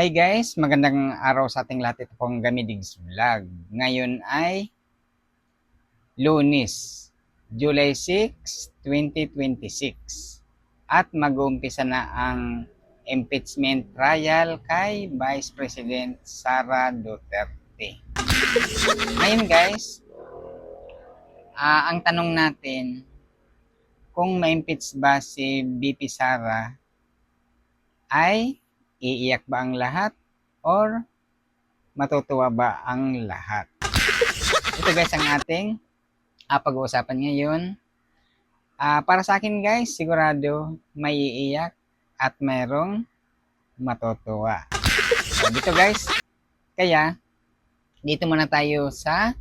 Hi guys, magandang araw sa ating lahat. Ito pong Gamidigs Vlog. Ngayon ay Lunes, July 6, 2026. At mag-uumpisa na ang impeachment trial kay Vice President Sara Duterte. Ngayon guys, ang tanong natin, kung ma-impeach ba si VP Sara, ay iiyak ba ang lahat or matutuwa ba ang lahat? Ito guys ang ating pag-uusapan ngayon. Para sa akin guys, sigurado may iiyak at mayroong matutuwa. So, dito guys, kaya dito muna tayo sa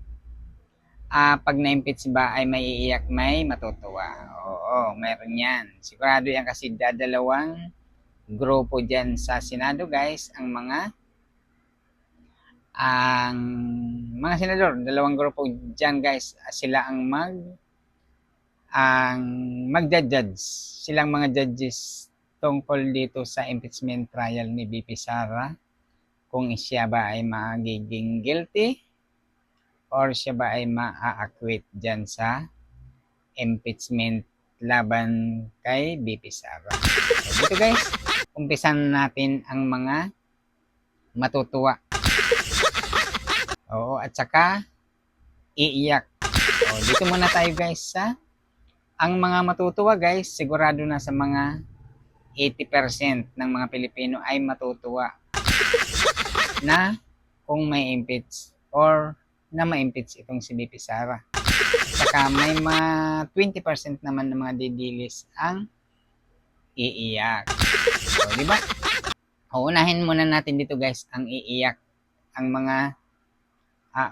pag na-impeach ba ay may iiyak, may matutuwa. Oo, mayroon yan. Sigurado yan kasi dadalawang grupo dyan sa Senado guys, ang mga senador, dalawang grupo dyan guys, sila ang magja-judge. Silang mga judges tungkol dito sa impeachment trial ni VP Sara, kung siya ba ay magiging guilty or siya ba ay maa-acquit dyan sa impeachment laban kay VP Sara. So, dito guys, umpisan natin ang mga matutuwa. Oo, at saka iiyak. O, dito muna tayo guys sa ang mga matutuwa guys, sigurado na sa mga 80% ng mga Pilipino ay matutuwa na kung may impeach or na ma-impeach itong si VP Sara. Saka may mga 20% naman ng mga didilis ang iiyak. So, di ba? Unahin muna natin dito guys ang iiyak. Ang mga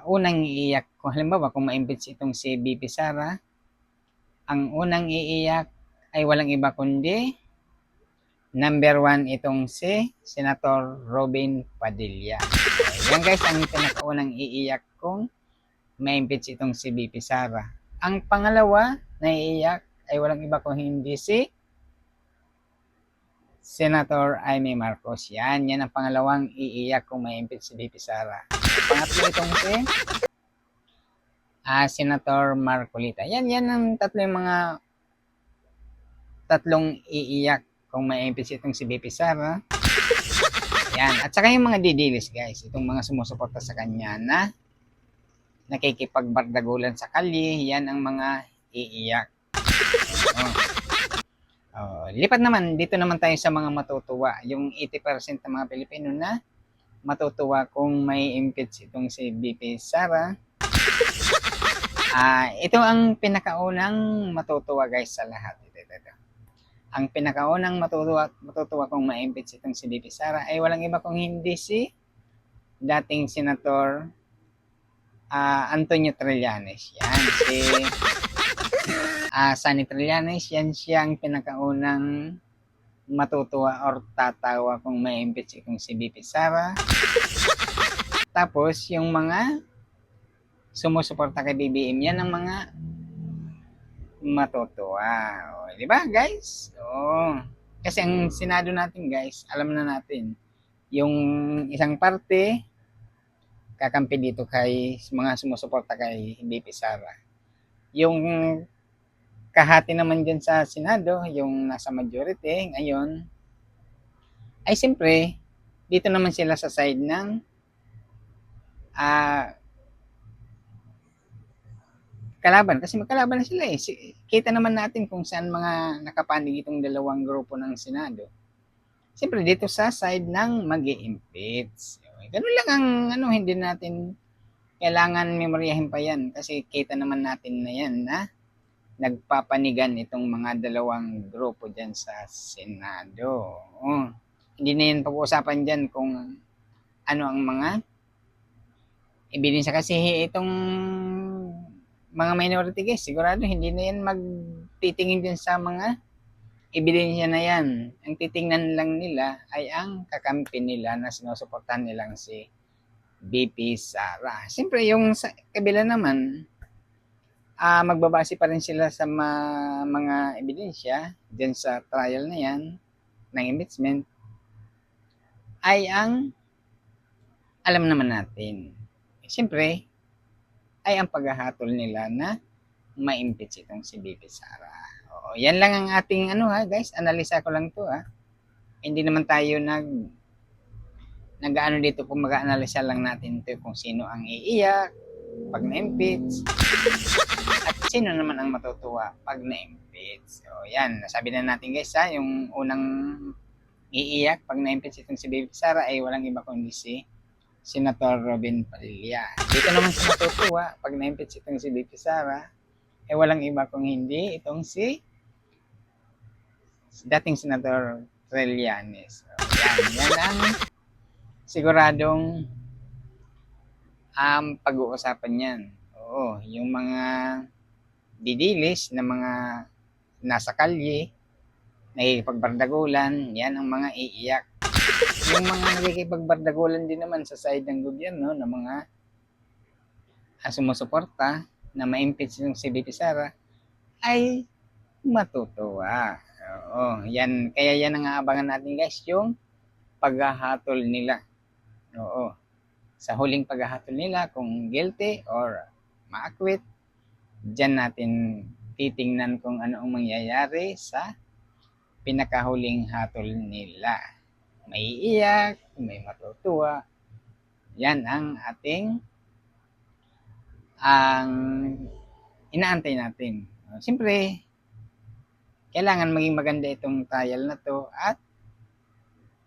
unang iiyak, kung halimbawa kung ma-impeach itong si VP Sara, ang unang iiyak ay walang iba kundi number 1 itong si Senator Robin Padilla. Yan guys ang pinakaunang iiyak kung ma-impeach itong si VP Sara. Ang pangalawa na iiyak ay walang iba kung hindi si Senator Amy Marcos. Yan ang pangalawang iiyak kung ma-impeach si VP Sara. Pangatlo itong si Senator Marcolita. Yan ang tatlong iiyak kung may impeach itong si VP Sara. Yan. At saka yung mga didilis guys, itong mga sumusuporta sa kanya na nakikipagbardagulan sa kalye, yan ang mga iiyak. Lipat naman, dito naman tayo sa mga matutuwa. Yung 80% ng mga Pilipino na matutuwa kung may impeach itong si VP Sara. Ito ang pinakaunang matutuwa guys sa lahat. Ito. Ang pinakaunang matutuwa kung ma-impeach itong si VP Sara ay walang iba kung hindi si dating Senator Antonio Trillanes. Yan, si Sonny Trillanes, yan siyang pinakaunang matutuwa or tatawa kung ma-impeach itong si VP Sara. Tapos, yung mga sumusuporta kay BBM, yan ang mga matutuwa. Di ba guys? Kasi ang Senado natin guys, alam na natin, yung isang parte, kakampi dito kay mga sumusuporta kay VP Sara. Yung kahati naman dyan sa Senado, yung nasa majority, ngayon, ay siyempre, dito naman sila sa side ng kalaban. Kasi magkalaban na sila eh. Kita naman natin kung saan mga nakapanig itong dalawang grupo ng Senado. Siyempre, dito sa side ng mag-i-impeach. Ganun lang ang hindi natin kailangan memoryahin pa yan. Kasi kita naman natin na yan na nagpapanigan itong mga dalawang grupo dyan sa Senado. Hindi na yan pag-uusapan dyan kung ano ang mga ebidensya. Kasi itong mga minority guys, sigurado hindi na yan magtitingin din sa mga ebidensya na yan. Ang titingnan lang nila ay ang kakampi nila na sinusuportahan nilang si VP Sara. Siyempre, yung sa kabila naman, magbabase pa rin sila sa mga ebidensya dyan sa trial na yan ng impeachment ay ang alam naman natin. Siyempre, ay ang paghahatol nila na ma-impeach itong si VP Sara. Oo, yan lang ang ating ano ha guys, analisa ko lang to ha. Hindi naman tayo nag-ano dito kung mag-analisa lang natin to kung sino ang iiyak pag na-impeach at sino naman ang matutuwa pag na-impeach. So yan, nasabi na natin guys ha, yung unang iiyak pag na-impeach itong si VP Sara ay walang iba kundi si Senator Robin Padilla. Dito naman sa matutuwa pag na-impeach itong si VP Sara ay walang iba kung hindi itong si dating Senator Trillanes. So, yan ang siguradong pag-uusapan yan. Oo, yung mga didilis na mga nasa kalye, nakikipagbardagulan, yan ang mga iiyak. Yung mga nakikipagbardagulan din naman sa side ng gobyerno ng mga sumusuporta na ma-impeach yung si VP Sara ay matutuwa. Oo, yan. Kaya yan ang aabangan natin guys, yung paghahatol nila. Oo. Sa huling paghahatol nila, kung guilty or ma-acquit, dyan natin titingnan kung ano ang mangyayari sa pinakahuling hatol nila. May iiyak, may matutuwa. Yan ang ating inaantay natin. Siyempre, kailangan maging maganda itong trial na to at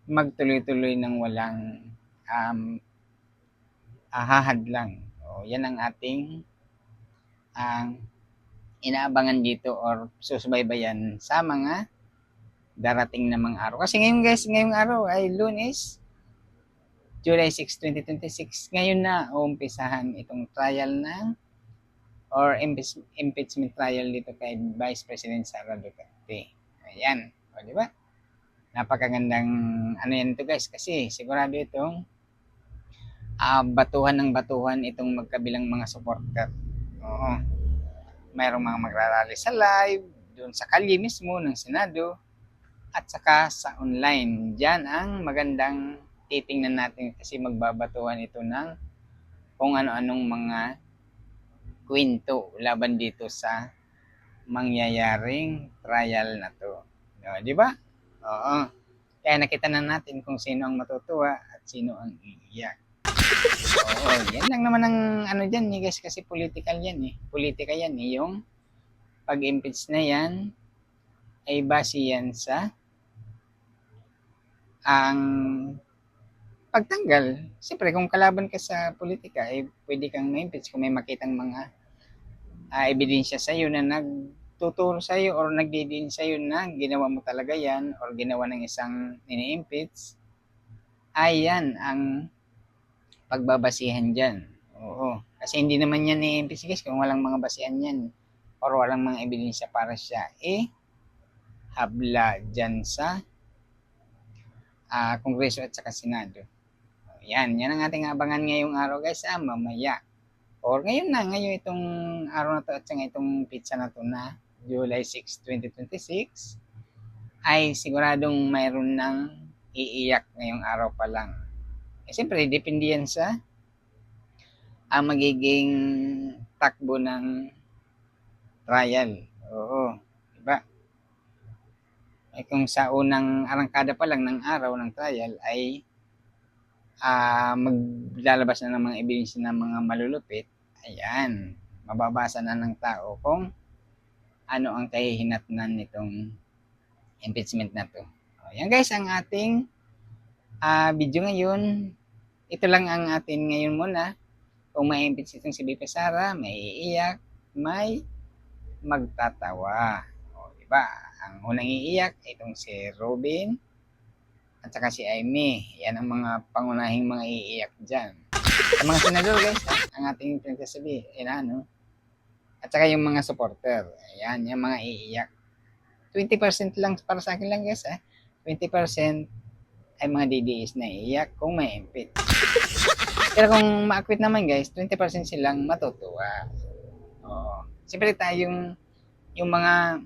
magtuloy-tuloy ng walang hahadlang. O, yan ang ating inaabangan dito or susubaybayan sa mga darating na mga araw. Kasi ngayon guys, ngayong araw ay Lunes, July 6, 2026. Ngayon na uumpisahan itong trial ng or impeachment trial dito kay Vice President Sara Duterte. Ayan. O, di ba? Napakagandang ano yan ito guys kasi sigurado itong batuhan ng batuhan itong magkabilang mga supporter. Oo. Mayroong mga magrarally sa live, doon sa kalye mismo ng Senado, at saka sa online. Diyan ang magandang titingnan natin kasi magbabatuhan ito ng kung ano-anong mga kwento laban dito sa mangyayaring trial na to. Di ba? Oo. Kaya nakita na natin kung sino ang matutuwa at sino ang iiyak. Oo, yan lang naman ang ano dyan guys kasi political yan Politika yan yung pag-impeach na yan ay base yan sa ang pagtanggal. Siyempre kung kalaban ka sa politika ay pwede kang ma-impeach kung may makitang mga ebidensya sa iyo na nagtuturo sa iyo or nagdidin sa iyo na ginawa mo talaga yan or ginawa ng isang ini-impeach, ay yan ang pagbabasihan dyan. Oo. Kasi hindi naman yan i-impeach guys kung walang mga basihan yan or walang mga ebidensya para siya habla dyan sa Kongreso at saka Senado. Yan ang ating abangan ngayong araw guys mamaya. Or ngayon itong araw na to at saka itong pizza na to na July 6, 2026 ay siguradong mayroon ng iiyak ngayong araw pa lang. Siyempre, depende yan sa magiging takbo ng trial. Oo, diba? Ay kung sa unang arangkada pa lang ng araw ng trial ay maglalabas na ng mga ebidensya ng mga malulupit, ayan, mababasa na ng tao kung ano ang kahihinatnan nitong impeachment na to. Yan guys ang ating video ngayon. Ito lang ang atin ngayon muna. Kung may impeach itong si VP Sara, may iiyak, may magtatawa. O, diba? Ang unang iiyak, itong si Robin, at saka si Amy. Yan ang mga pangunahing mga iiyak dyan. Sa mga senador guys, ang ating pinagsasabi, at saka yung mga supporter. Ayan, yung mga iiyak. 20% lang para sa akin lang guys. 20% ay mga DDS na iiyak kung may impeach. Pero kung ma-acquit naman guys, 20% silang matutuwa. Oo. Siyempre tayong yung mga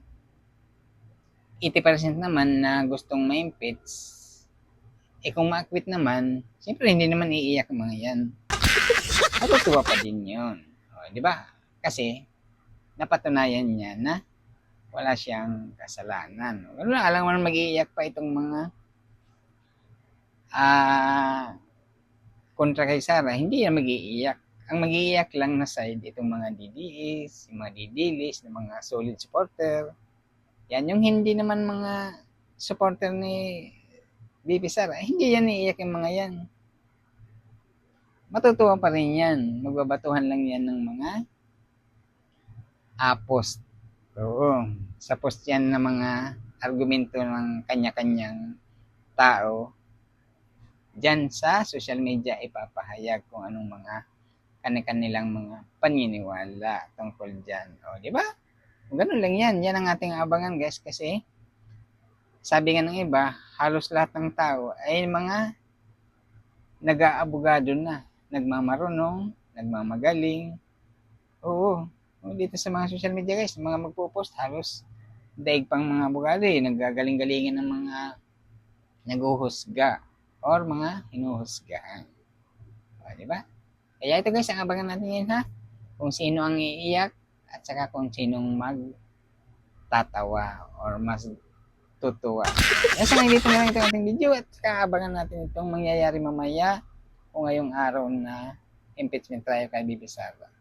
80% naman na gustong ma-impeach, kung ma-acquit naman, siyempre hindi naman iiyak ang mga yan. Matutuwa pa din yun. O, di ba? Kasi, napatunayan niya na wala siyang kasalanan. Wala, alam mo na mag-iiyak pa itong mga kontra kay Sara, hindi yan mag-iiyak. Ang mag-iiyak lang na side, itong mga DDS, yung mga didilis, yung mga solid supporter. Yan, yung hindi naman mga supporter ni BP Sara, hindi yan iiyak yung mga yan. Matutuwa pa rin yan. Magbabatuhan lang yan ng mga post. Oo. Sa post yan ng mga argumento ng kanya-kanyang tao. Diyan sa social media ipapahayag kung anong mga kanilang mga paniniwala tungkol dyan. O, di ba? Ganun lang yan. Yan ang ating abangan, guys. Kasi, sabi nga ng iba, halos lahat ng tao ay mga nag-aabogado na. Nagmamarunong, nagmamagaling. Oo. Dito sa mga social media, guys, mga magpo-post, halos daig pang mga abogado eh. Naggagaling-galingin ng mga naghuhusga or mga hinuhusgahan. O, di ba? Kaya ito guys, ang abangan natin ngayon ha. Kung sino ang iiyak at saka kung sinong magtatawa or mas tutuwa. Kaya sa dito na lang itong ating video at saka abangan natin itong mangyayari mamaya o ngayong araw na impeachment trial kay BP Sara.